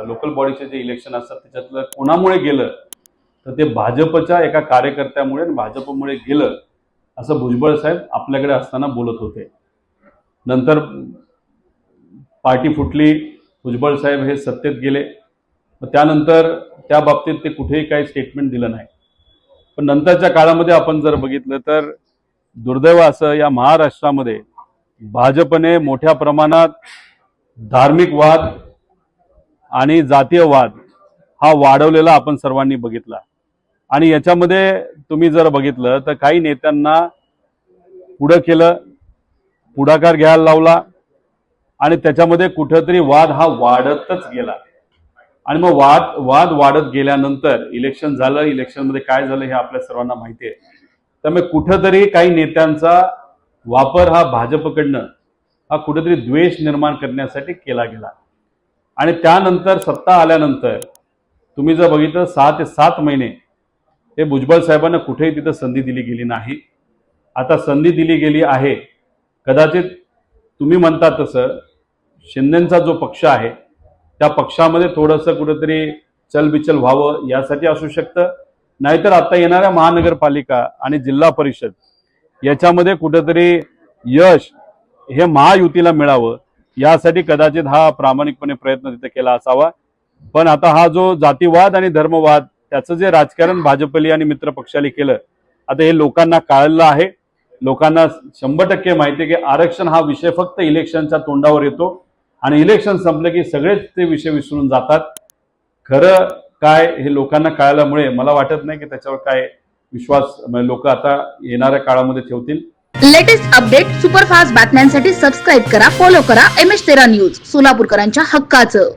Local बॉडीचे जे election असतात त्याच्यातलं कोणामुळे गेलं तर ते भाजपच्या एका कार्यकर्त्यामुळे आणि भाजपमुळे गेलं असं भुजबळ साहेब आपल्याकडे असताना बोलत होते। नंतर पार्टी फुटली, भुजबळ साहेब हे सत्तेत गेले, त्यानंतर त्या बाबतीत ते कुठेही काही स्टेटमेंट दिलं नाही। पण नंतरच्या काळामध्ये आपण जर बघितलं तर दुर्दैव असं या महाराष्ट्रामध्ये भाजपने मोठ्या प्रमाणात धार्मिक वाद आणि जातीय वाद हा वाढवलेला आपण सर्वांनी बघितला। आणि याच्यामध्ये तुम्ही जर बघितलं तर काही नेत्यांना पुढं केलं, पुढाकार घ्यायला लावला आणि त्याच्यामध्ये कुठेतरी वाद हा वाढतच गेला। आणि मग वाद वाढत गेल्यानंतर इलेक्शन झालं, इलेक्शनमध्ये काय झालं हे आपल्या सर्वांना माहिती आहे। त्यामुळे कुठेतरी काही नेत्यांचा वापर हा भाजपकडनं हा कुठेतरी द्वेष निर्माण करण्यासाठी केला गेला। आणि त्यानंतर सत्ता आल्यानंतर तुम्ही जर बघितलं 6 ते 7 महिने हे भुजबळ साहेबांना कुठेही तिथं संधी दिली गेली नाही। आता संधी दिली गेली आहे, कदाचित तुम्ही म्हणता तसं शिंदेचा जो पक्ष आहे त्या पक्षामध्ये थोडंसं कुठेतरी चलबिचल व्हावं यासाठी असू शकतं, नाहीतर आता येणाऱ्या महानगरपालिका आणि जिल्हा परिषद याच्यामध्ये कुठेतरी यश हे महायुतीला मिळावं यासाठी कदाचित हा प्रामाणिकपणे प्रयत्न तिथे केला असावा। पण आता हा जो जातीवाद आणि धर्मवाद त्याचं जे राजकारण भाजपली आणि मित्र पक्षाली केलं, आता हे लोकांना कळलं आहे। लोकांना 100% माहिती आहे की आरक्षण हा विषय फक्त इलेक्शनच्या तोंडावर येतो आणि इलेक्शन संपलं की सगळेच ते विषय विसरून जातात। खरं काय हे लोकांना कळल्यामुळे मला वाटत नाही की त्याच्यावर काय विश्वास लोक आता येणाऱ्या काळामध्ये ठेवतील। लेटेस्ट अपडेट सुपरफास्ट बातम्यांसाठी सबस्क्राइब करा, फॉलो करा MS13 न्यूज, सोलापूरकरांच्या हक्काचं।